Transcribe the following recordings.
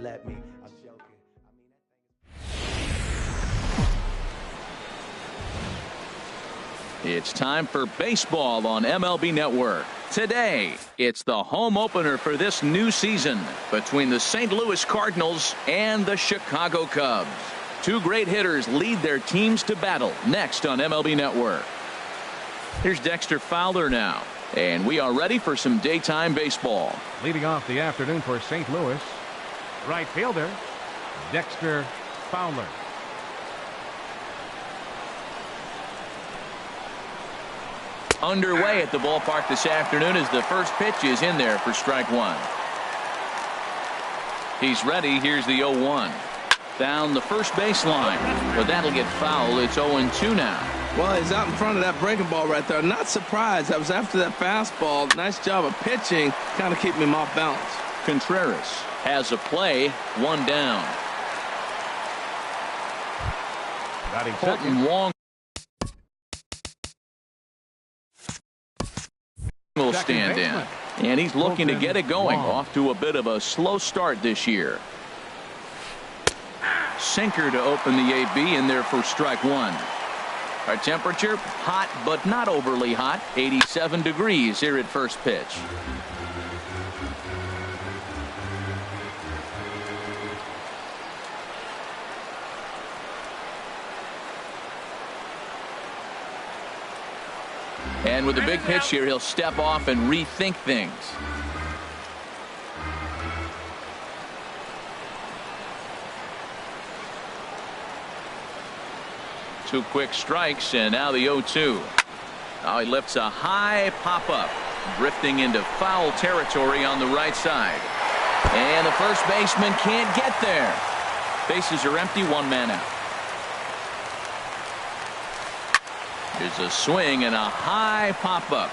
at me. I'm joking. It's time for baseball on MLB Network. Today, it's the home opener for this new season between the St. Louis Cardinals and the Chicago Cubs. Two great hitters lead their teams to battle next on MLB Network. Here's Dexter Fowler now, and we are ready for some daytime baseball. Leading off the afternoon for St. Louis, right fielder Dexter Fowler. Underway at the ballpark this afternoon as the first pitch is in there for strike one. He's ready. Here's the 0-1. Down the first baseline, but that'll get foul. It's 0-2 now. Well, he's out in front of that breaking ball right there. Not surprised. I was after that fastball. Nice job of pitching, kind of keeping him off balance. Contreras has a play, one down. Colton Wong will stand in, and he's looking to get it going. Off to a bit of a slow start this year. Sinker to open the AB in there for strike one. Our temperature hot but not overly hot, 87 degrees here at first pitch. And with a big pitch here, he'll step off and rethink things. Two quick strikes, and now the 0-2. Now he lifts a high pop-up, drifting into foul territory on the right side. And the first baseman can't get there. Bases are empty, one man out. Here's a swing and a high pop-up.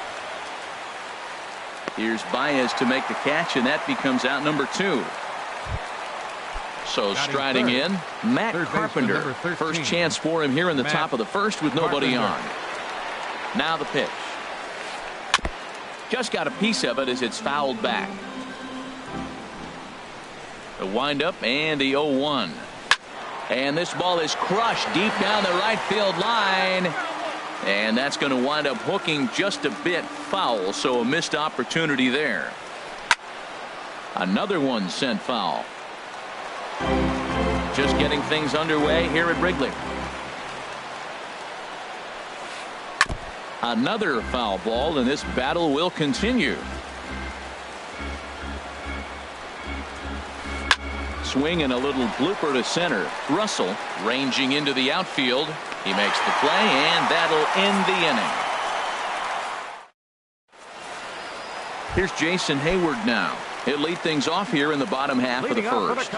Here's Baez to make the catch, and that becomes out number two. So striding in, Matt Carpenter. First chance for him here in the top of the first with nobody on. Now the pitch. Just got a piece of it as it's fouled back. The windup and the 0-1. And this ball is crushed deep down the right field line. And that's going to wind up hooking just a bit foul, so a missed opportunity there. Another one sent foul. Just getting things underway here at Wrigley. Another foul ball, and this battle will continue. Swing and a little blooper to center. Russell ranging into the outfield. He makes the play, and that'll end the inning. Here's Jason Hayward now. He'll lead things off here in the bottom half of the first.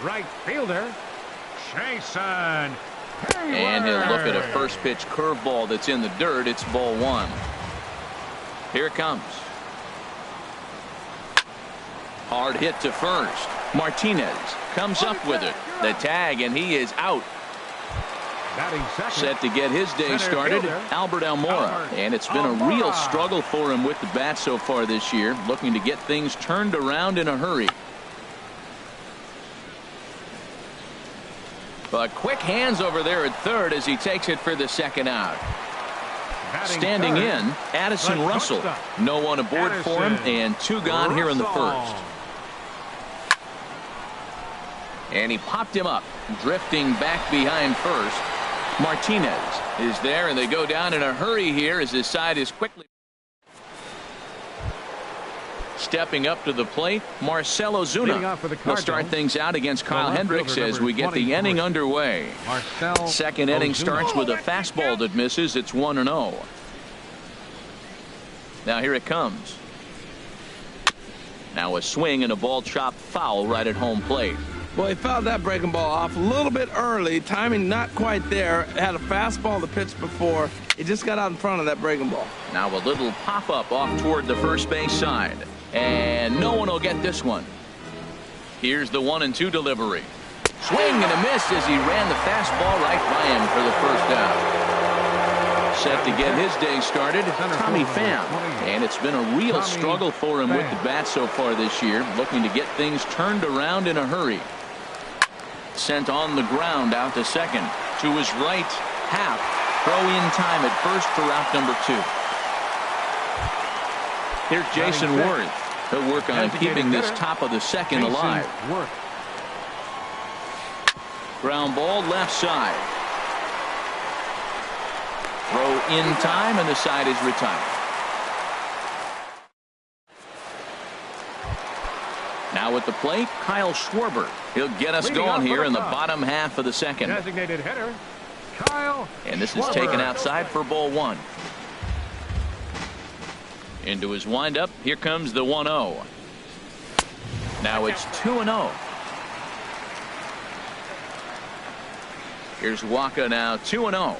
Right fielder Jason Hayward. And he'll look at a first pitch curveball that's in the dirt. It's ball one. Here it comes. Hard hit to first. Martinez comes up with it. The tag, and he is out. Set to get his day started, Albert Almora. And it's been a real struggle for him with the bat so far this year, looking to get things turned around in a hurry. But quick hands over there at third as he takes it for the second out. Standing in, Addison Russell. No one aboard for him, and two gone here in the first. And he popped him up, drifting back behind first. Martinez is there, and they go down in a hurry here as his side is quickly. Stepping up to the plate, Marcell Ozuna will start things out against Kyle Hendricks as we get the inning underway. Second inning starts with a fastball that misses. It's 1-0. Now here it comes. Now a swing and a ball chopped foul right at home plate. Well, he fouled that breaking ball off a little bit early. Timing not quite there. Had a fastball the pitch before. He just got out in front of that breaking ball. Now a little pop-up off toward the first base side. And no one will get this one. Here's the 1-2 delivery. Swing and a miss as he ran the fastball right by him for the first out. Set to get his day started, Tommy Pham. And it's been a real struggle for him with the bat so far this year, looking to get things turned around in a hurry. Sent on the ground out to second. To his right, Happ. Throw in time at first for out number 2. Here's Jason Worth. He'll work on keeping this top of the second alive. Ground ball left side. Throw in time, and the side is retired. Now at the plate, Kyle Schwarber. He'll get us going here in the bottom half of the second. Designated hitter, Kyle And this is Schwarber. taken outside for ball 1. Into his windup. Here comes the 1-0. Now it's 2-0. Here's Wacha now 2-0.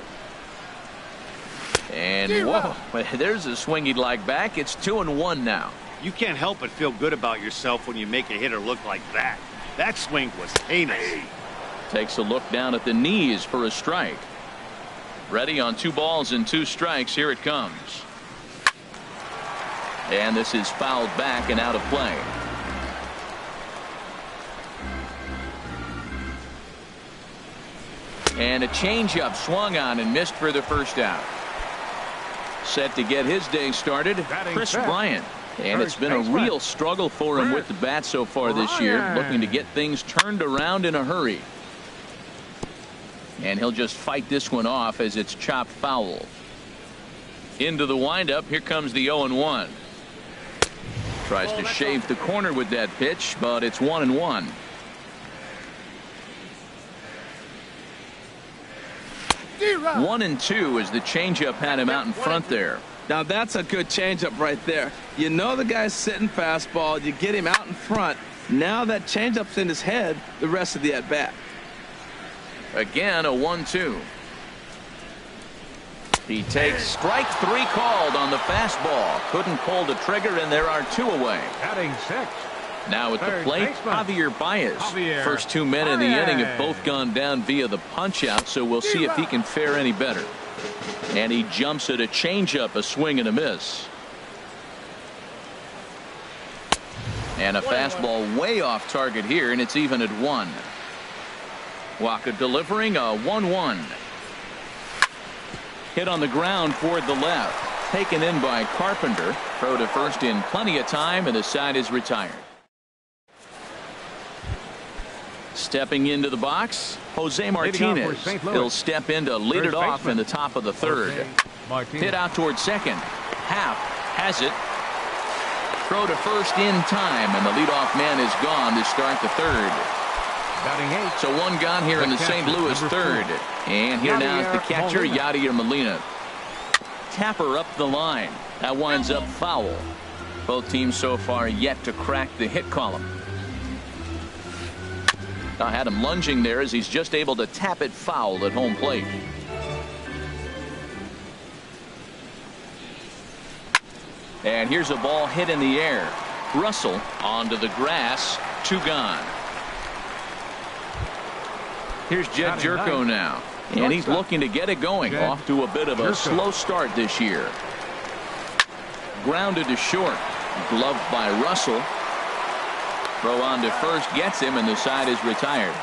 And whoa, there's a swing he'd like back. It's 2-1 now. You can't help but feel good about yourself when you make a hitter look like that. That swing was heinous. Takes a look down at the knees for a strike. Ready on 2 balls and 2 strikes. Here it comes. And this is fouled back and out of play. And a changeup swung on and missed for the first out. Set to get his day started, Chris Bryant. And it's been a real struggle for him with the bat so far this year, looking to get things turned around in a hurry. And he'll just fight this one off as it's chopped foul. Into the windup. Here comes the 0-1. Tries to shave the corner with that pitch, but it's 1-1. One and 2 as the changeup had him out in front there. Now that's a good changeup right there. You know the guy's sitting fastball. You get him out in front. Now that changeup's in his head the rest of the at bat. Again a 1-2. He takes strike 3 called on the fastball. Couldn't pull the trigger, and there are 2 away. Batting 6. Now at the plate, Javier Baez. First 2 men in the inning have both gone down via the punch out, so we'll see if he can fare any better. And he jumps at a changeup, a swing and a miss. And a fastball way off target here, and it's even at 1. Wacha delivering a 1-1. Hit on the ground toward the left. Taken in by Carpenter. Throw to first in plenty of time, and the side is retired. Stepping into the box, Jose Martinez. He'll step in to lead it off in the top of the 3rd. Hit out towards second. Happ has it. Throw to first in time, and the leadoff man is gone to start the 3rd. So 1 gone here in the St. Louis 3rd. And here now is the catcher, Yadier Molina. Tapper up the line. That winds up foul. Both teams so far yet to crack the hit column. I had him lunging there as he's just able to tap it foul at home plate. And here's a ball hit in the air. Russell onto the grass. 2 gone. Here's Jed Jerko now. And he's looking to get it going. Off to a bit of a slow start this year. Grounded to short. Gloved by Russell. Throw on to first gets him, and the side is retired.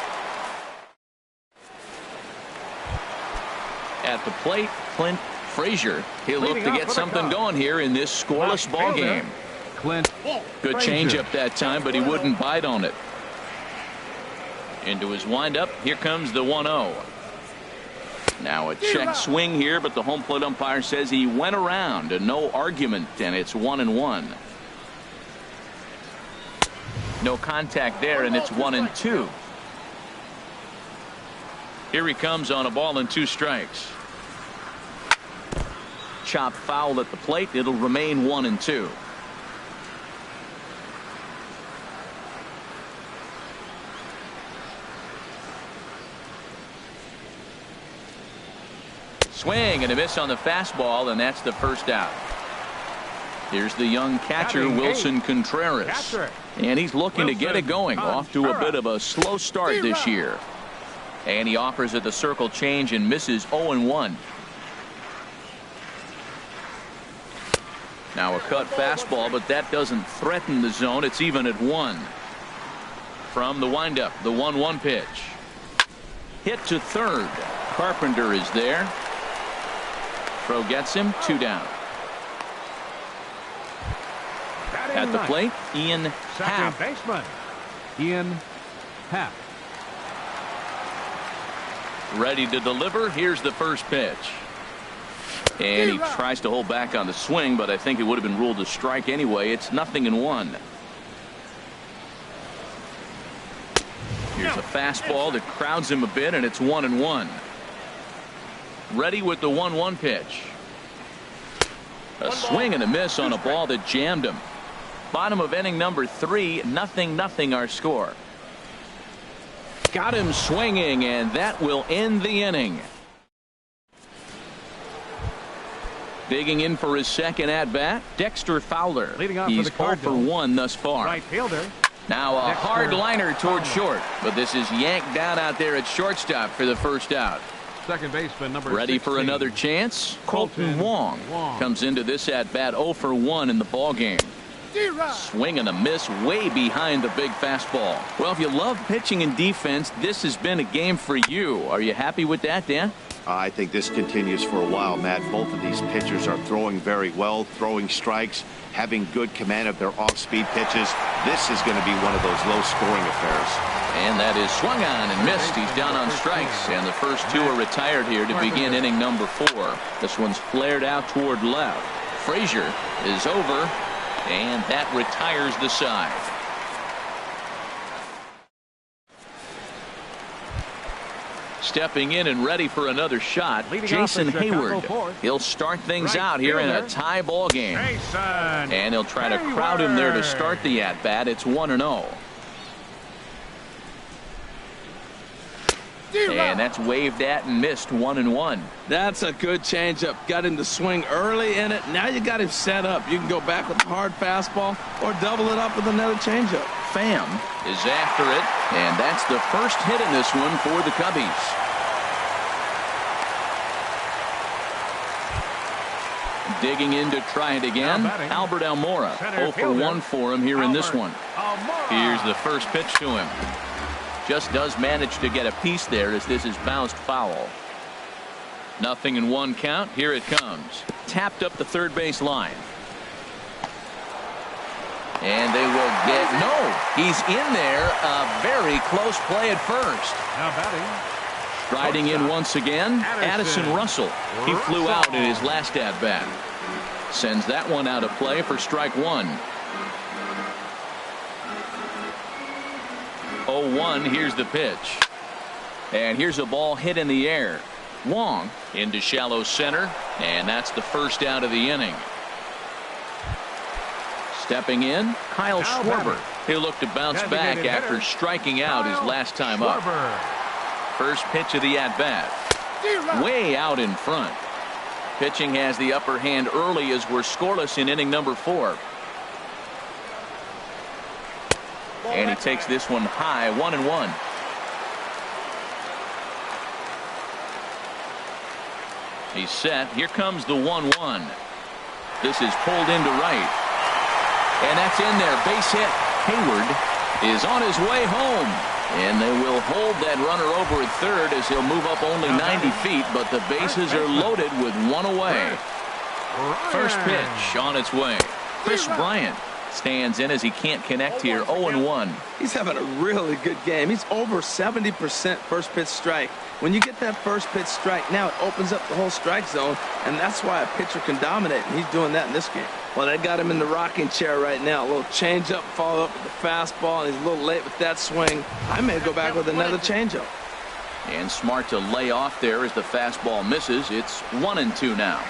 At the plate, Clint Frazier. He'll look to get something going here in this scoreless ball game. Good changeup that time, but he wouldn't bite on it. Into his windup. Here comes the 1-0. Now a check swing here, but the home plate umpire says he went around and no argument, and it's 1-1. No contact there, and it's 1-2. Here he comes on a ball and 2 strikes. Chop foul at the plate. It'll remain 1-2. Swing and a miss on the fastball, and that's the first out. Here's the young catcher, Wilson Contreras. And he's looking to get it going. Off to a bit of a slow start this year. And he offers at the circle change and misses 0-1. Now a cut fastball, but that doesn't threaten the zone. It's even at 1. From the windup, the 1-1 pitch. Hit to third. Carpenter is there. Throw gets him. 2 down. At the plate, Ian Happ. Second baseman, Ian Happ. Ready to deliver. Here's the first pitch. And he tries to hold back on the swing, but I think it would have been ruled a strike anyway. It's 0-1. Here's a fastball that crowds him a bit, and it's 1-1. Ready with the 1-1 pitch. A swing and a miss on a ball that jammed him. Bottom of inning number 3, 0-0 our score. Got him swinging, and that will end the inning. Digging in for his second at-bat, Dexter Fowler. Leading off He's for the 0 for 1 thus far. Right fielder. Now a Dexter hard liner toward Fowler. short, but this is yanked down out there at shortstop for the first out. Second baseman number Ready 16. for another chance? Colton Wong comes into this at-bat 0 for 1 in the ballgame. Swing and a miss way behind the big fastball. Well, if you love pitching and defense, this has been a game for you. Are you happy with that, Dan? I think this continues for a while, Matt. Both of these pitchers are throwing very well, throwing strikes, having good command of their off-speed pitches. This is going to be one of those low-scoring affairs. And that is swung on and missed. He's down on strikes, and the first 2 are retired here to begin inning number 4. This one's flared out toward left. Frazier is over, and that retires the side. Stepping in and ready for another shot, Leading Jason off the Chicago Hayward. fourth. He'll start things Right out here in a fielder. tie ball game. Jason And he'll try to crowd him there to Hayward. start the at-bat. It's 1-0. And that's waved at and missed. 1-1. That's a good changeup. Got him to swing early in it. Now you got him set up. You can go back with a hard fastball or double it up with another changeup. Pham is after it, and that's the first hit in this one for the Cubbies. Digging in to try it again, Now batting, Albert Almora. center 0 for fielder, 1 for him here in this Albert one. Almora. Here's the first pitch to him. Just does manage to get a piece there as this is bounced foul. 0-1 count. Here it comes. Tapped up the third base line. And they will get, no, he's in there. A very close play at first. Now batting, Striding in once again, Addison Addison Russell. He flew out in his last at-bat. Sends that one out of play for strike 1. 0-1, here's the pitch. And here's a ball hit in the air. Wong into shallow center, and that's the first out of the inning. Stepping in, Kyle Now Schwarber. batting. He'll look to bounce back Designated after hitter, striking out his Kyle last time up. Schwarber. First pitch of the at-bat. Way out in front. Pitching has the upper hand early as we're scoreless in inning number 4. And he takes this one high, 1-1. He's set. Here comes the 1-1. This is pulled into right. And that's in there. Base hit. Hayward is on his way home. And they will hold that runner over at third as he'll move up only 90 feet, but the bases are loaded with one away. First pitch on its way. Chris Bryant stands in as he can't connect here. 0-1. He's having a really good game. He's over 70% first pitch strike. When you get that first pitch strike, now it opens up the whole strike zone, and that's why a pitcher can dominate, and he's doing that in this game. Well, they got him in the rocking chair right now. A little changeup, followed up with the fastball, and he's a little late with that swing. I may go back with another changeup. And smart to lay off there as the fastball misses. It's 1-2 now.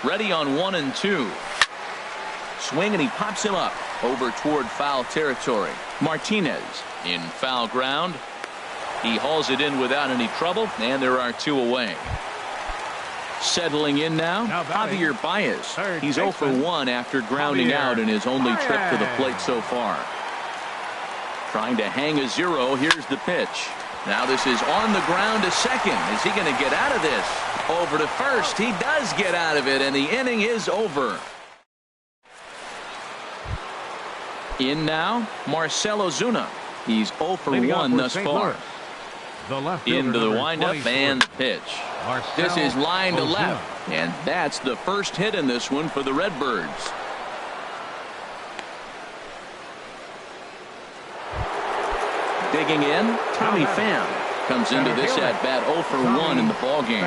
Ready on 1-2. Swing, and he pops him up over toward foul territory. Martinez in foul ground. He hauls it in without any trouble, and there are two away. Settling in now, Javier Baez. He's 0 for 1 after grounding out in his only trip to the plate so far. Trying to hang a 0. Here's the pitch. Now this is on the ground to second. Is he going to get out of this? Over to first. He does get out of it, and the inning is over. In now, Marcell Ozuna. He's 0 for 1 thus far. Into the windup and the pitch. This is line to left, and that's the first hit in this one for the Redbirds. Digging in, Tommy Pham comes into this at bat 0 for 1 in the ball game.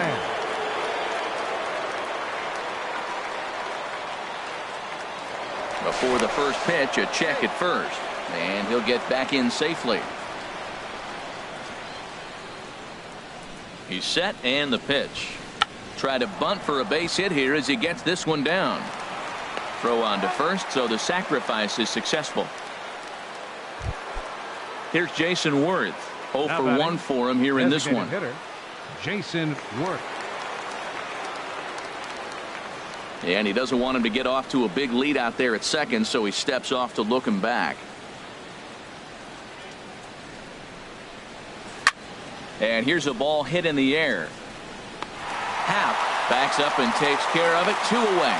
Before the first pitch, a check at first, and he'll get back in safely. He's set, and the pitch. Try to bunt for a base hit here as he gets this one down. Throw on to first, so the sacrifice is successful. Here's Jason Worth. 0 for 1 for him here in this one. Hitter, Jason Worth. And he doesn't want him to get off to a big lead out there at second, so he steps off to look him back. And here's a ball hit in the air. Happ backs up and takes care of it. 2 away.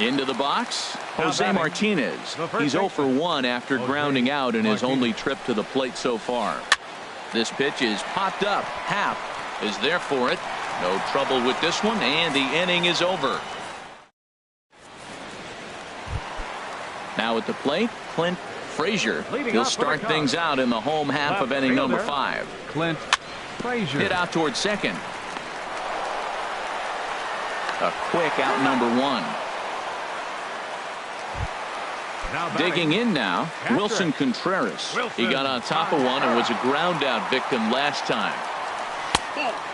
Into the box, Jose Martinez. He's 0 for 1 after grounding out in his only trip to the plate so far. This pitch is popped up. Happ is there for it. No trouble with this one, and the inning is over. Now at the plate, Clint Frazier. He'll start things out in the home half of inning number 5. Clint Frazier. Hit out towards second. A quick out number 1. Digging in now, Wilson Contreras. He got on top of one and was a ground out victim last time.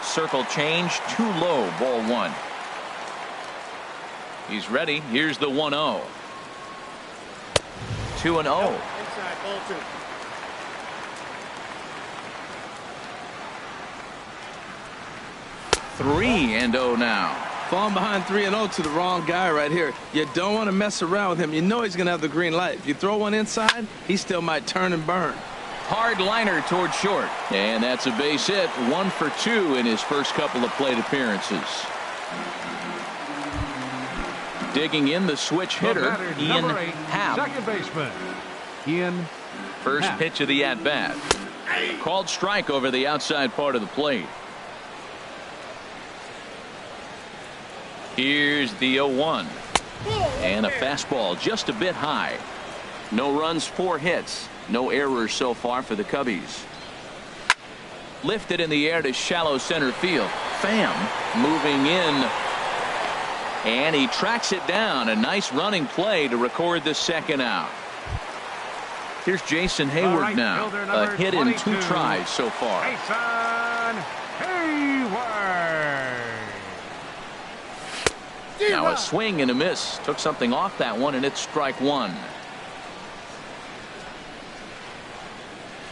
Circle change, too low, ball 1. He's ready. Here's the 1-0. 2-0. 3-0 now. Falling behind 3-0 to the wrong guy right here. You don't want to mess around with him. You know he's going to have the green light. If you throw one inside, he still might turn and burn. Hard liner toward short. And that's a base hit. 1 for 2 in his first couple of plate appearances. Digging in, the switch hitter, Ian Happ. Second baseman, Ian First Happ. pitch of the at-bat. Called strike over the outside part of the plate. Here's the 0-1. And a fastball just a bit high. No runs, 4 hits. No errors so far for the Cubbies. Lifted in the air to shallow center field. Pham moving in. And he tracks it down. A nice running play to record the second out. Here's Jason Hayward now. A hit in 2 tries so far. Jason Hayward. Now a swing and a miss. Took something off that one, and it's strike 1.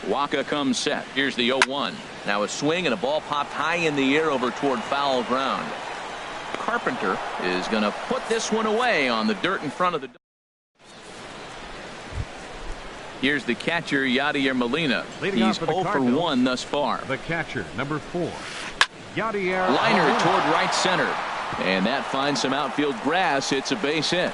Waka comes set. Here's the 0-1. Now a swing and a ball popped high in the air over toward foul ground. Carpenter is going to put this one away on the dirt in front of the. Here's the catcher, Yadier Molina. He's 0 for 1 thus far. The catcher, number 4, Yadier. Liner toward right center. And that finds some outfield grass. It's a base hit.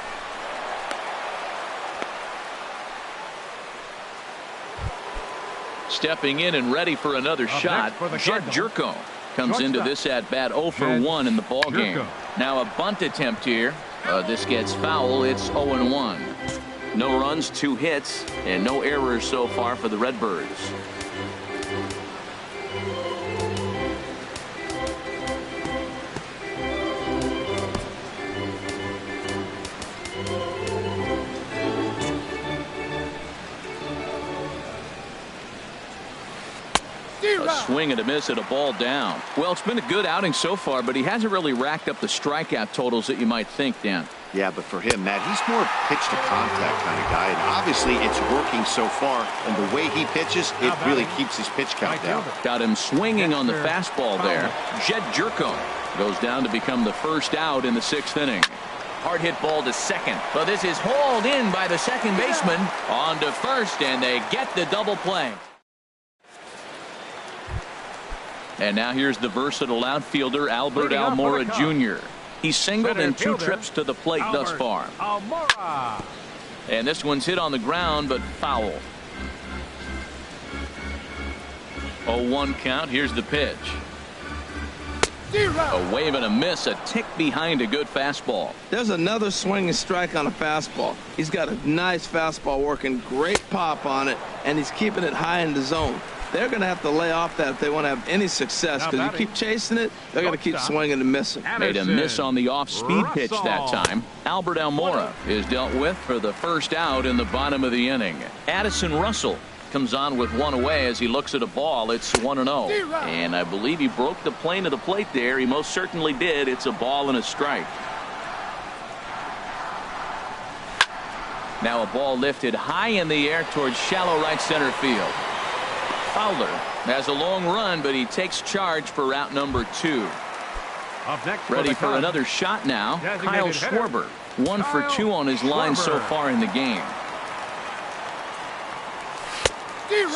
Stepping in and ready for another shot, Jed Jerko comes into this at bat 0 for 1 in the ball game. Now a bunt attempt here. This gets foul. It's 0-1. No runs, 2 hits, and no errors so far for the Redbirds. A swing and a miss at a ball down. Well, it's been a good outing so far, but he hasn't really racked up the strikeout totals that you might think, Dan. Yeah, but for him, Matt, he's more pitch to contact kind of guy, and obviously it's working so far, and the way he pitches, it really keeps his pitch count down. Got him swinging on the fastball there. Jed Jerko goes down to become the first out in the 6th inning. Hard hit ball to second, but this is hauled in by the second baseman. On to first, and they get the double play. And now here's the versatile outfielder, Albert Almora Jr. He's singled Center in 2 fielder, trips to the plate thus Albert far. Almora. And this one's hit on the ground, but foul. 0-1 count. Here's the pitch. A wave and a miss, a tick behind a good fastball. There's another swing and strike on a fastball. He's got a nice fastball working, great pop on it, and he's keeping it high in the zone. They're going to have to lay off that if they want to have any success, because you keep chasing it, they're going to keep swinging and missing. Made a miss on the off-speed pitch that time. Albert Almora is dealt with for the first out in the bottom of the inning. Addison Russell comes on with one away as he looks at a ball. It's 1-0. And I believe he broke the plane of the plate there. He most certainly did. It's a ball and a strike. Now a ball lifted high in the air towards shallow right center field. Fowler has a long run, but he takes charge for route number 2. Up next Ready for another shot now. Kyle Schwarber. 1 for 2 on his line so far in the game.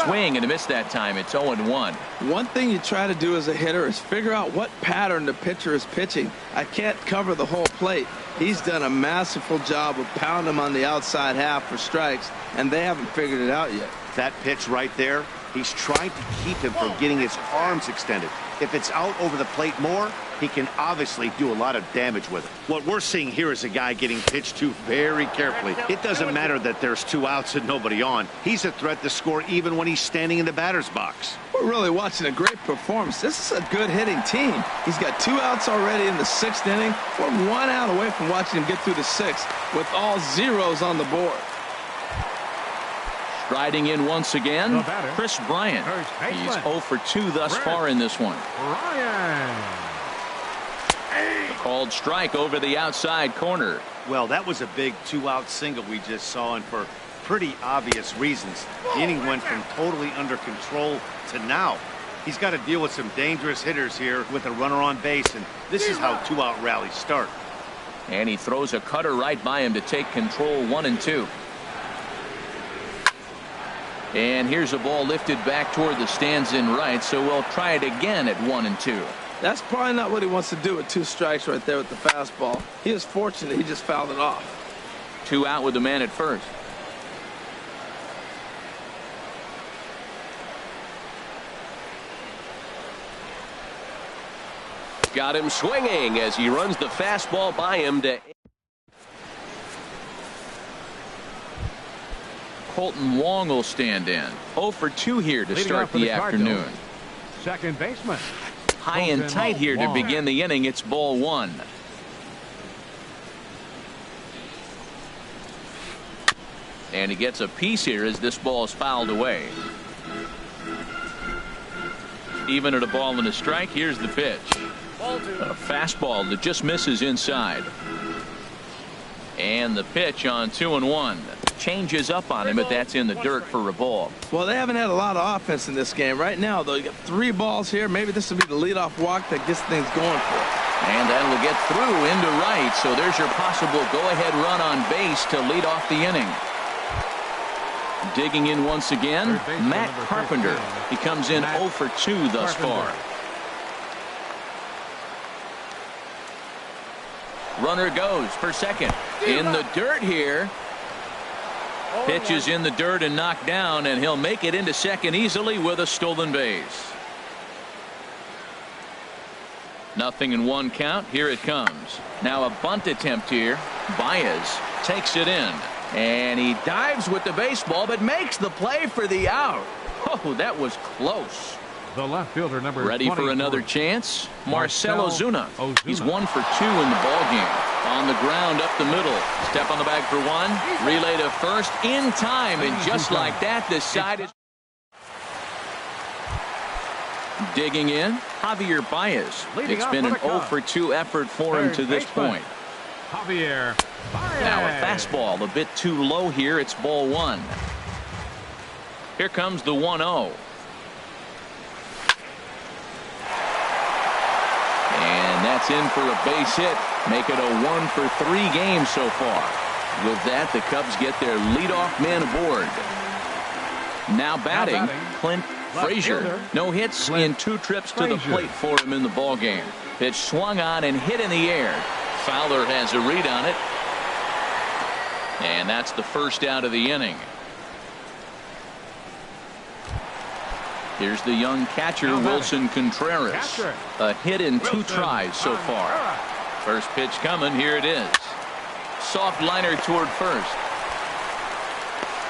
Swing and a miss that time. It's 0-1. One thing you try to do as a hitter is figure out what pattern the pitcher is pitching. I can't cover the whole plate. He's done a masterful job of pounding him on the outside half for strikes, and they haven't figured it out yet. That pitch right there, he's trying to keep him from getting his arms extended. If it's out over the plate more, he can obviously do a lot of damage with it. What we're seeing here is a guy getting pitched to very carefully. It doesn't matter that there's 2 outs and nobody on. He's a threat to score even when he's standing in the batter's box. We're really watching a great performance. This is a good hitting team. He's got 2 outs already in the 6th inning. We're 1 out away from watching him get through the 6th with all zeros on the board. Striding in once again, Chris Bryant. He's 0 for 2 thus far in this one. A called strike over the outside corner. Well, that was a big 2-out single we just saw, and for pretty obvious reasons. The inning went from totally under control to now. He's got to deal with some dangerous hitters here with a runner on base, and this is how 2-out rallies start. And he throws a cutter right by him to take control. 1-2. And here's a ball lifted back toward the stands in right, so we'll try it again at 1-2. That's probably not what he wants to do with 2 strikes right there with the fastball. He is fortunate he just fouled it off. 2 out with the man at first. Got him swinging as he runs the fastball by him to Colton Wong will stand in. 0 for 2 here to start the afternoon. Second baseman. High and tight here to begin the inning. It's ball 1. And he gets a piece here as this ball is fouled away. Even at a ball and a strike, here's the pitch. A fastball that just misses inside. And the pitch on 2-1. Changes up on him, but that's in the dirt for a ball. Well, they haven't had a lot of offense in this game. Right now, though, you got 3 balls here. Maybe this will be the leadoff walk that gets things going for it. And that'll get through into right. So there's your possible go-ahead run on base to lead off the inning. Digging in once again, Matt Carpenter. He comes in 0 for 2 thus far. Runner goes for second. In the dirt here. Pitch is in the dirt and knocked down, and he'll make it into second easily with a stolen base. 0-1 count. Here it comes. Now a bunt attempt here. Baez takes it in. And he dives with the baseball, but makes the play for the out. Oh, that was close. The left fielder, number Ready 24. for another chance? Marcell Ozuna. Ozuna. He's 1 for 2 in the ball game. On the ground up the middle. Step on the bag for 1. Relay to first in time, and just like that, the side is digging in. Javier Baez. It's been an 0 for 2 effort for him to this point. Javier Baez. Now a fastball a bit too low here. It's ball 1. Here comes the 1-0. And that's in for a base hit. Make it a 1 for 3 game so far. With that, the Cubs get their leadoff man aboard. Now batting, Clint Frazier. No hits in 2 trips to the plate for him in the ball game. Pitch swung on and hit in the air. Fowler has a read on it. And that's the first out of the inning. Here's the young catcher, Wilson Contreras. A hit in 2 tries so far. First pitch coming. Here it is. Soft liner toward first.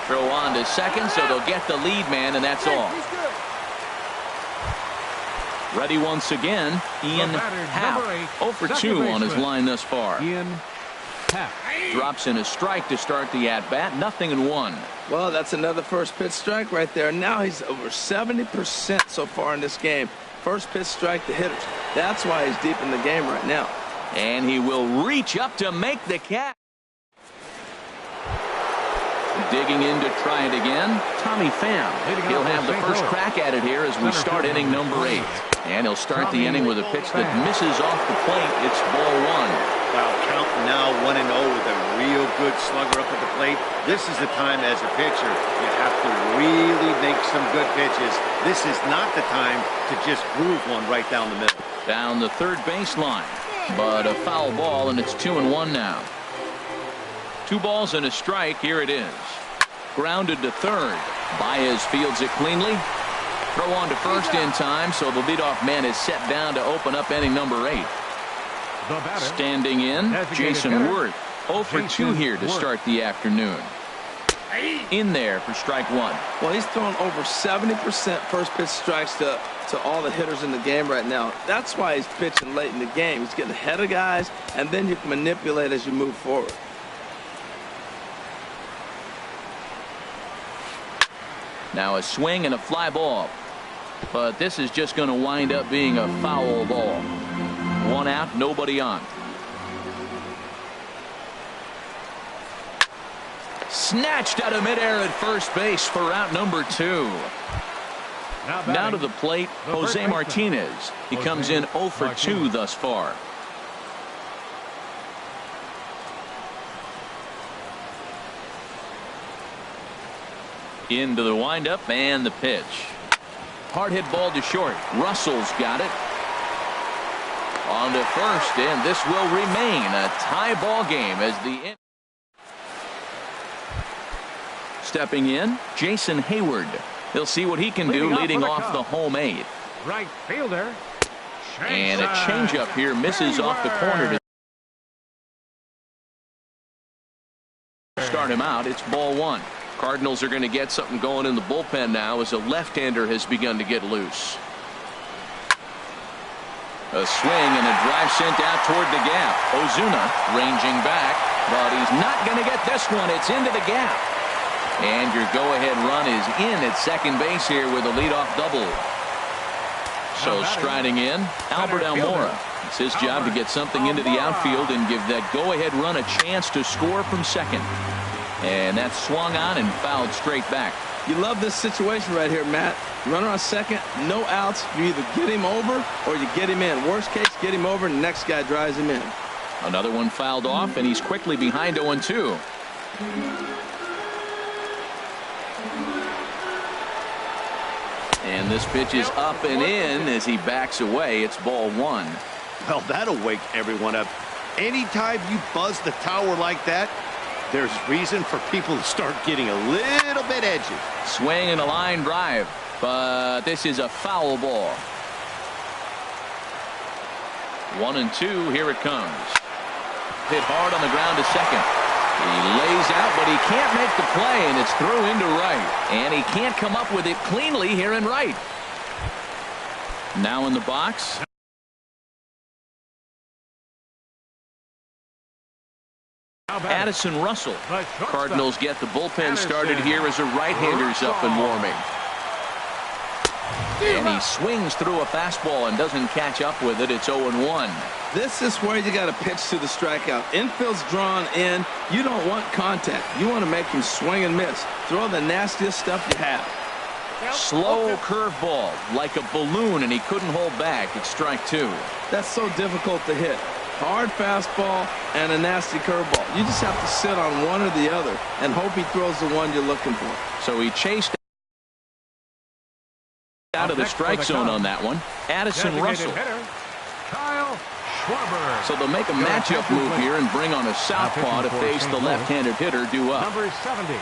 Throw on to second, so they'll get the lead man, and that's all. Ready once again, Ian Happ. 0 for 2 on his line thus far. Ian Happ drops in a strike to start the at-bat. 0-1. Well, that's another first pitch strike right there. Now he's over 70% so far in this game. First pitch strike to hitters. That's why he's deep in the game right now. And he will reach up to make the catch. Digging in to try it again, Tommy Pham. He'll have the first crack at it here as we start inning number 8. And he'll start the inning with a pitch that misses off the plate. It's ball 1. Wow, counting now 1-0 with a real good slugger up at the plate. This is the time as a pitcher you have to really make some good pitches. This is not the time to just groove one right down the middle. Down the third baseline, but a foul ball, and it's 2-1 now. 2 balls and a strike. Here it is. Grounded to third. Baez fields it cleanly. Throw on to first in time, so the leadoff man is set down to open up inning number 8. Standing in, Jason Worth. 0 for 2 here to start the afternoon. In there for strike 1. Well, he's throwing over 70% first pitch strikes to all the hitters in the game right now. That's why he's pitching late in the game. He's getting ahead of guys, and then you can manipulate as you move forward. Now a swing and a fly ball. But this is just going to wind up being a foul ball. 1 out, nobody on. Snatched out of midair at first base for out number 2. Now to the plate, Jose Martinez. He comes in 0 for 2 thus far. Into the windup and the pitch. Hard hit ball to short. Russell's got it. On to first, and this will remain a tie ball game as the stepping in, Jason Hayward. He'll see what he can do leading off the home 8. Right fielder. And a changeup here misses off the corner to start him out. It's ball 1. Cardinals are going to get something going in the bullpen now as a left-hander has begun to get loose. A swing and a drive sent out toward the gap. Ozuna ranging back, but he's not going to get this one. It's into the gap. And your go-ahead run is in at second base here with a leadoff double. So striding in, Albert Almora. It's his job to get something into the outfield and give that go-ahead run a chance to score from second. And that's swung on and fouled straight back. You love this situation right here, Matt. Runner on second, no outs. You either get him over or you get him in. Worst case, get him over and the next guy drives him in. Another one fouled off, and he's quickly behind 0-2. And this pitch is up and in as he backs away. It's ball 1. Well, that'll wake everyone up. Anytime you buzz the tower like that, there's reason for people to start getting a little bit edgy. Swing and a line drive, but this is a foul ball. 1-2, here it comes. Hit hard on the ground to second. He lays out, but he can't make the play, and it's through into right. And he can't come up with it cleanly here in right. Now in the box. Addison Russell. Cardinals get the bullpen started here as a right-hander's up and warming. And he swings through a fastball and doesn't catch up with it. It's 0-1. This is where you got to pitch to the strikeout. Infield's drawn in. You don't want contact. You want to make him swing and miss. Throw the nastiest stuff you have. Slow curveball like a balloon, and he couldn't hold back. It's strike 2. That's so difficult to hit. Hard fastball and a nasty curveball. You just have to sit on one or the other and hope he throws the one you're looking for. So he chased out of the strike zone on that one. Addison Russell. Kyle Schwarber. So they'll make a matchup move here and bring on a southpaw to face the left-handed hitter due up. Number 70.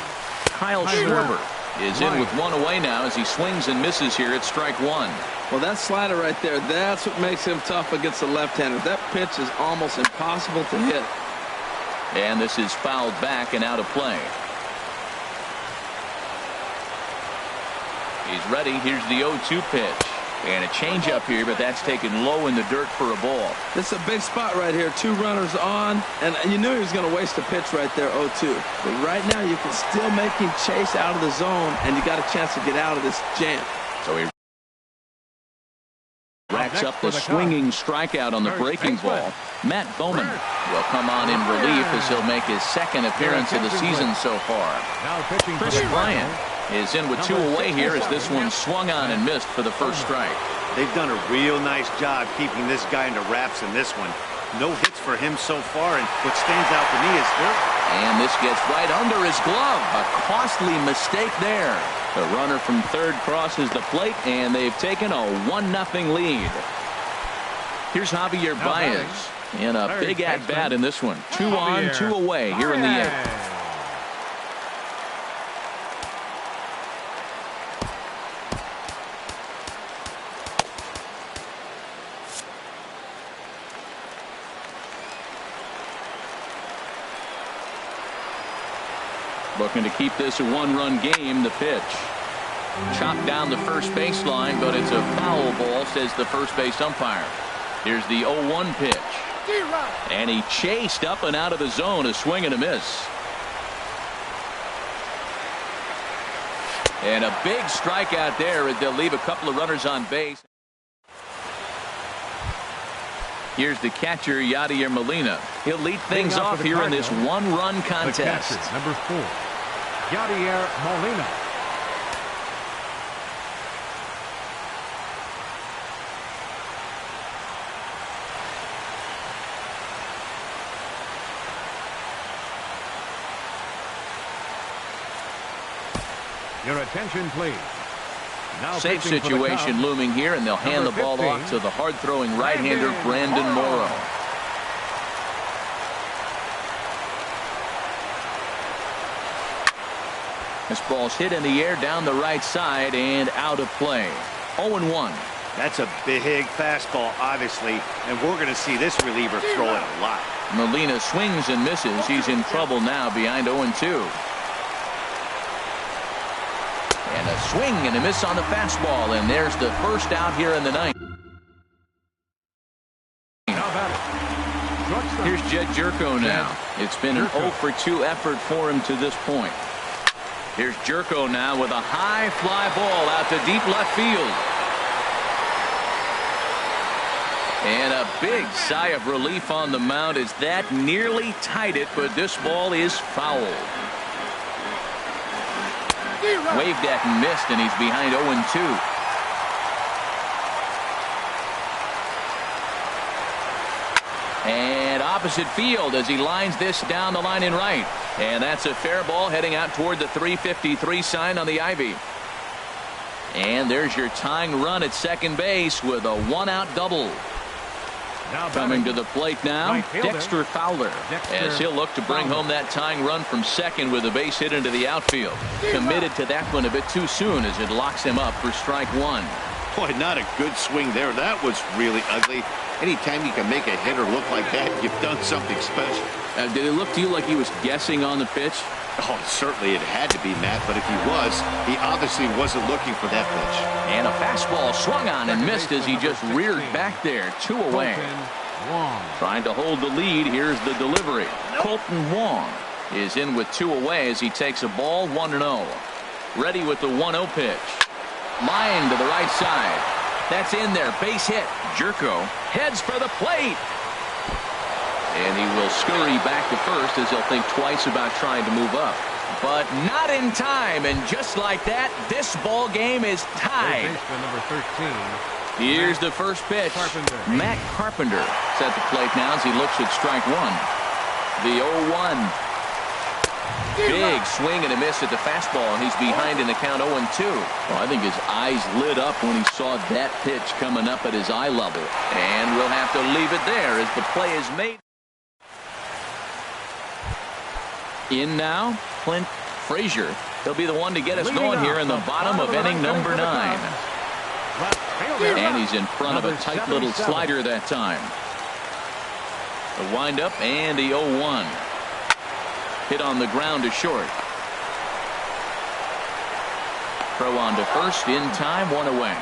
Kyle Schwarber is in with one away now as he swings and misses here at strike one. Well, that slider right there, that's what makes him tough against the left-hander. That pitch is almost impossible to hit. And this is fouled back and out of play. He's ready. Here's the 0-2 pitch. And a changeup here, but that's taken low in the dirt for a ball. This is a big spot right here. 2 runners on, and you knew he was going to waste a pitch right there, 0-2. But right now, you can still make him chase out of the zone, and you got a chance to get out of this jam. So he racks up the swinging strikeout on the breaking ball. Matt Bowman will come on in relief as he'll make his second appearance of the season so far. Chris Bryant is in with 2 away here as this one swung on and missed for the first strike. They've done a real nice job keeping this guy into wraps in this one. No hits for him so far, and what stands out to me is and this gets right under his glove. A costly mistake there. The runner from third crosses the plate, and they've taken a 1-0 lead. Here's Javier Baez in a big at-bat in this one. 2 on, 2 away here in the 8th. Looking to keep this a 1-run game. The pitch chopped down the first baseline, but it's a foul ball, says the first base umpire. Here's the 0-1 pitch, and he chased up and out of the zone. A swing and a miss, and a big strikeout there as they'll leave a couple of runners on base. Here's the catcher, Yadier Molina. He'll lead things off here in this 1-run contest. The catcher, number 4, Yadier Molina. Your attention, please. Now safe situation looming here, and they'll hand the ball off to the hard-throwing right-hander Brandon Morrow. This ball's hit in the air down the right side and out of play. 0-1. that's a big fastball, obviously, and we're going to see this reliever throw it a lot. Molina swings and misses. He's in trouble now behind 0-2. And a swing and a miss on the fastball, and there's the first out here in the 9th. Here's Jed Jerko now. It's been an 0-for-2 effort for him to this point. Here's Jerko now with a high fly ball out to deep left field. And a big sigh of relief on the mound as that nearly tied it, but this ball is fouled. Waved at and missed, and he's behind 0-2. And opposite field as he lines this down the line in right. And that's a fair ball heading out toward the 353 sign on the Ivy. And there's your tying run at second base with a 1-out double. Coming to the plate now, Dexter Fowler, as he'll look to bring home that tying run from second with a base hit into the outfield. Committed to that one a bit too soon as it locks him up for strike one. Boy, not a good swing there. That was really ugly. Anytime you can make a hitter look like that, you've done something special. Did it look to you like he was guessing on the pitch? Oh, certainly it had to be, Matt, but if he was, he obviously wasn't looking for that pitch. And a fastball swung on and missed as he just reared back there. 2 away. Trying to hold the lead. Here's the delivery. Colton Wong is in with 2 away as he takes a ball 1-0. Ready with the 1-0 pitch. Line to the right side. That's in there. Base hit. Jerko heads for the plate. And he will scurry back to first as he'll think twice about trying to move up. But not in time, and just like that, this ball game is tied. Number 13. Here's the first pitch. Matt Carpenter is at the plate now as he looks at strike one. The 0-1. Big swing and a miss at the fastball, and he's behind in the count 0-2. Well, I think his eyes lit up when he saw that pitch coming up at his eye level. And we'll have to leave it there as the play is made. In now, Clint Frazier. He'll be the one to get us going here in the bottom of inning number 9. And he's in front of a tight little slider that time. The windup and the 0-1. Hit on the ground to short. Throw on to first in time, 1 away.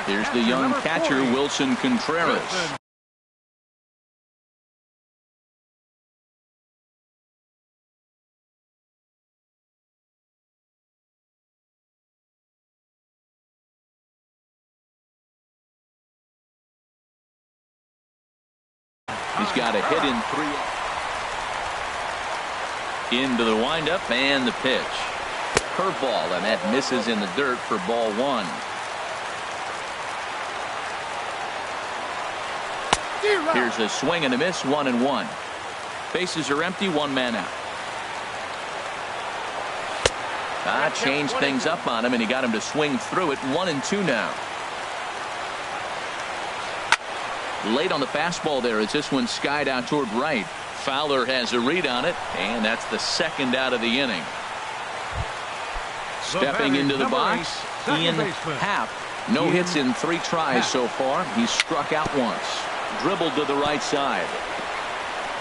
Here's the young catcher, Wilson Contreras. He's got a hit in 3. Into the windup and the pitch. Curveball, and that misses in the dirt for ball 1. Here's a swing and a miss, 1-1. Bases are empty, 1 man out. Changed things up on him, and he got him to swing through it. 1-2 now. Late on the fastball there as this one skied out toward right. Fowler has a read on it, and that's the second out of the inning. Stepping into the box, Ian Happ. No hits in 3 tries so far. He's struck out once. Dribbled to the right side.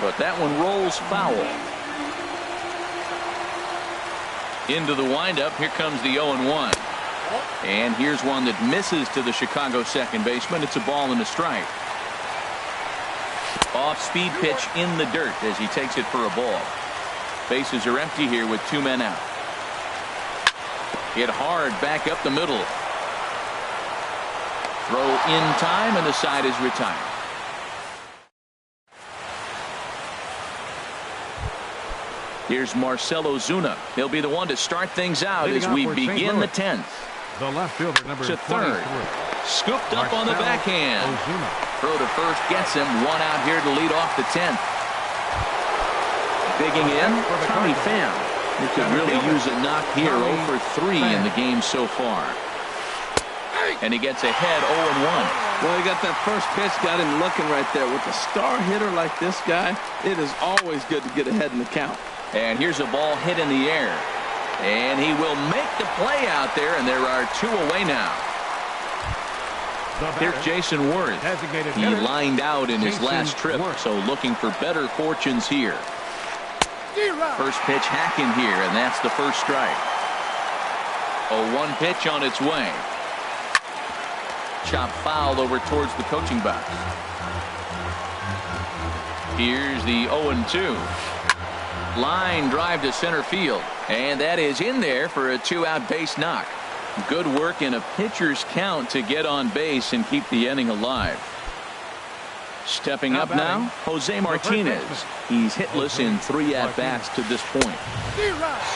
But that one rolls foul. Into the windup. Here comes the 0-1. And here's one that misses to the Chicago second baseman. It's a ball and a strike. Off-speed pitch in the dirt as he takes it for a ball. Bases are empty here with 2 men out. Hit hard back up the middle. Throw in time, and the side is retired. Here's Marcell Ozuna. He'll be the one to start things out as we begin the 10th. The left fielder, number to third. Scooped up on the backhand. Throw to first gets him. 1 out here to lead off the 10th. Digging in, Tommy Pham. He could really use a knock here. 0 for 3 in the game so far. And he gets ahead 0-1. Well, he got that first pitch, got him looking right there. With a star hitter like this guy, it is always good to get ahead in the count. And here's a ball hit in the air. And he will make the play out there, and there are 2 away now. Here's Jason Worth. He lined out in his last trip, so looking for better fortunes here. First pitch hacking here, and that's the first strike. 0-1 pitch on its way. Chop foul over towards the coaching box. Here's the 0-2. Line drive to center field, and that is in there for a 2-out base knock. Good work in a pitcher's count to get on base and keep the inning alive. Stepping up now, Jose Martinez. He's hitless in 3 at-bats to this point.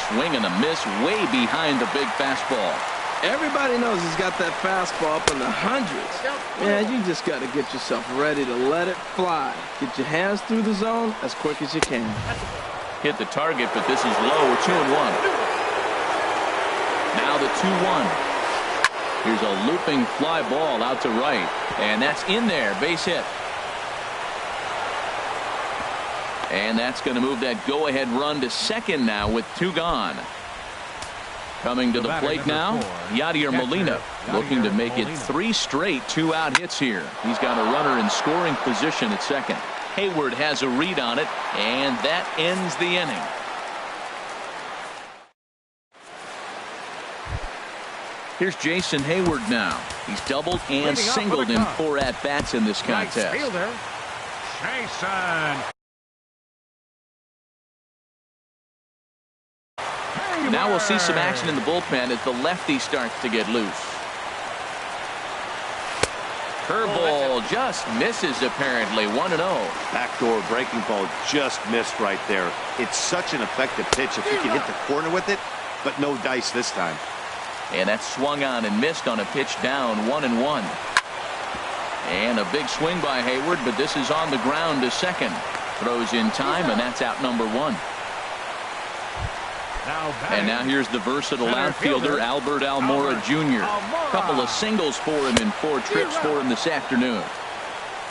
Swing and a miss way behind the big fastball. Everybody knows he's got that fastball up in the hundreds. Man, you just got to get yourself ready to let it fly. Get your hands through the zone as quick as you can. Hit the target, but this is low. 2-1. Now the 2-1. Here's a looping fly ball out to right, and that's in there. Base hit. And that's going to move that go-ahead run to second now with 2 gone. Coming to the plate now, Yadier Molina, looking to make it 3 straight 2-out hits here. He's got a runner in scoring position at second. Hayward has a read on it, and that ends the inning. Here's Jason Hayward now. He's doubled and singled in 4 at-bats in this contest. Jason. Now we'll see some action in the bullpen as the lefty starts to get loose. Curveball just misses apparently. 1-0. Backdoor breaking ball just missed right there. It's such an effective pitch if you can hit the corner with it, but no dice this time. And that's swung on and missed on a pitch down. 1-1. And a big swing by Hayward, but this is on the ground to second. Throws in time, and that's out number one. And now here's the versatile outfielder, Albert Almora Jr. Couple of singles for him and 4 trips for him this afternoon.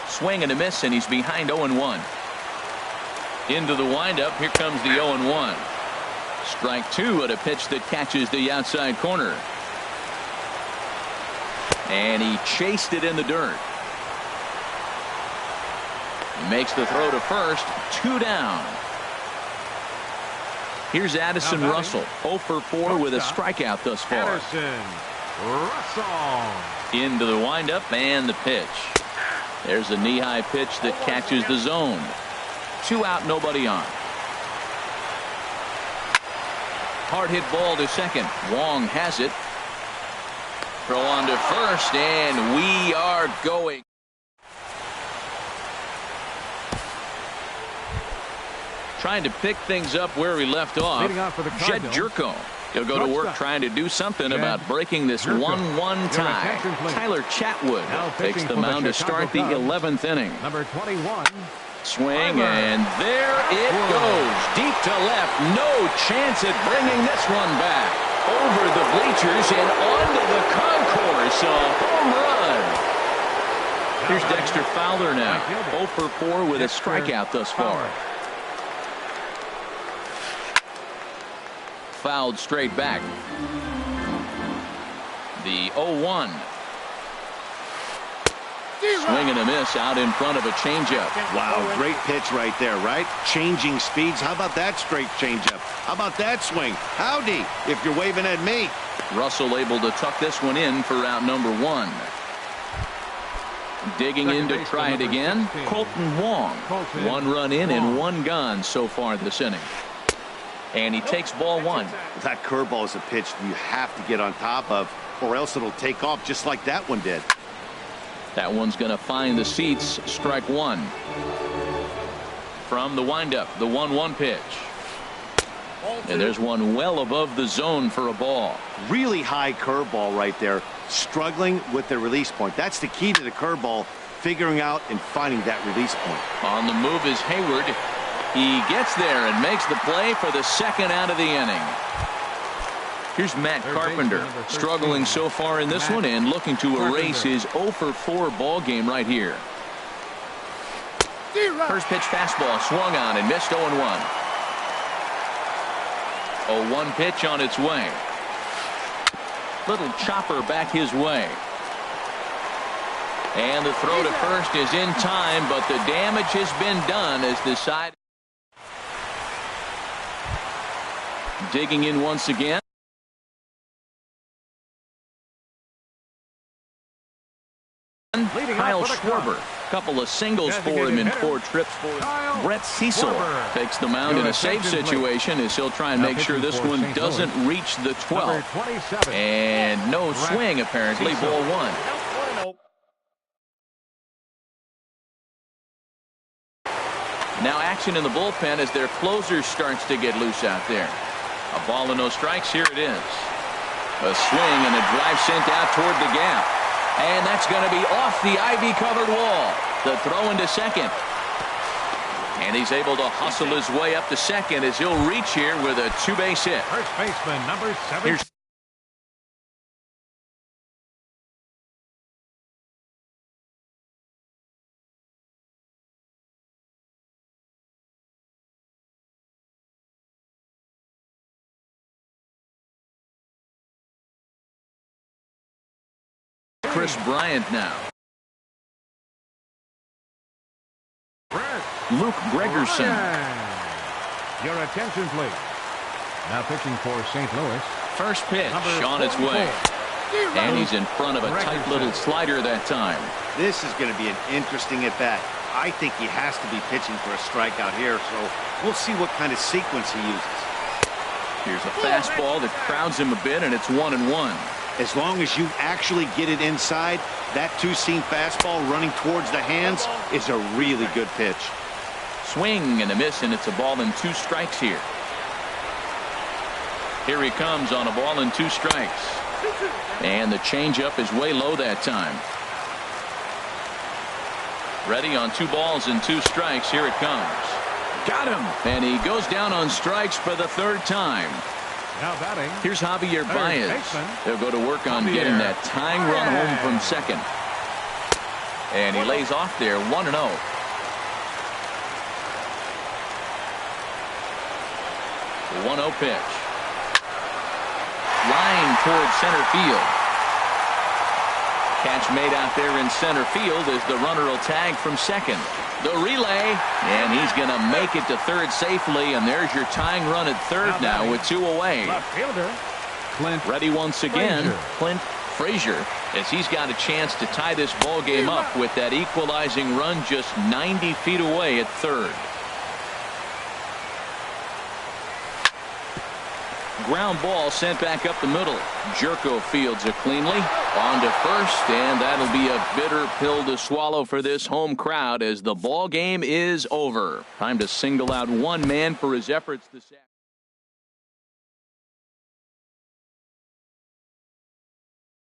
Swing and a miss, and he's behind 0-1. Into the windup. Here comes the 0-1. Strike 2 at a pitch that catches the outside corner. And he chased it in the dirt. He makes the throw to first. 2 down. Here's Addison Russell, 0 for 4 with a strikeout thus far. Addison Russell. Into the windup and the pitch. There's a knee-high pitch that catches the zone. 2 out, nobody on. Hard hit ball to second. Wong has it. Throw on to first, and we are going. Trying to pick things up where he left off. Jed Jerko. He'll go to work trying to do something about breaking this 1-1 tie. Tyler Chatwood takes the mound to start the 11th inning. Number 21. Swing, and there it goes. Deep to left. No chance at bringing this one back. Over the bleachers and onto the concourse. A home run. Here's Dexter Fowler now. 0 for 4 with a strikeout thus far. Fouled straight back. The 0-1. Swing and a miss out in front of a changeup. Wow, great pitch right there, right? Changing speeds. How about that straight changeup? How about that swing? Howdy, if you're waving at me. Russell able to tuck this one in for out number 1. Digging in to try it again, Colton Wong. 1 run in and 1 gone so far this inning. And he takes ball 1. That curveball is a pitch you have to get on top of, or else it'll take off just like that one did. That one's going to find the seats. Strike 1. From the windup, the 1-1 pitch. And there's one well above the zone for a ball. Really high curveball right there. Struggling with the release point. That's the key to the curveball, figuring out and finding that release point. On the move is Hayward. He gets there and makes the play for the second out of the inning. Here's Matt Carpenter, struggling so far in this one and looking to erase his 0 for 4 ball game right here. First pitch fastball swung on and missed 0-1. 0-1 pitch on its way. Little chopper back his way. And the throw to first is in time, but the damage has been done as the side. Digging in once again. Kyle Schwarber. Couple of singles for him and 4 trips for him. Brett Cecil takes the mound in a safe situation as he'll try and make sure this one doesn't reach the 12th. And no swing apparently. Ball 1. Now action in the bullpen as their closer starts to get loose out there. A ball and no strikes. Here it is. A swing and a drive sent out toward the gap. And that's going to be off the ivy-covered wall. The throw into second. And he's able to hustle his way up to second as he'll reach here with a 2-base hit. First baseman, number 7. Chris Bryant now. Luke Gregerson. Your attention, please. Now pitching for St. Louis. First pitch on its way. And he's in front of a tight little slider that time. This is going to be an interesting at-bat. I think he has to be pitching for a strikeout here, so we'll see what kind of sequence he uses. Here's a fastball that crowds him a bit, and it's 1-1. As long as you actually get it inside, that 2-seam fastball running towards the hands is a really good pitch. Swing and a miss, and it's a ball and 2 strikes here. Here he comes on a ball and 2 strikes. And the changeup is way low that time. Ready on 2 balls and 2 strikes. Here it comes. Got him. And he goes down on strikes for the 3rd time. Now batting. Here's Javier Third Baez. baseman. They'll go to work on getting that tying run home from second. And he lays off there 1-0. 1-0 pitch. Flying towards center field. Catch made out there in center field as the runner will tag from second. The relay, and he's going to make it to third safely, and there's your tying run at third now with 2 away. Left fielder. Clint. Ready once again, Frazier. Clint Frazier, as he's got a chance to tie this ball game up with that equalizing run just 90 feet away at third. Ground ball sent back up the middle. Jerko fields it cleanly. On to first, and that'll be a bitter pill to swallow for this home crowd as the ball game is over. Time to single out one man for his efforts this afternoon.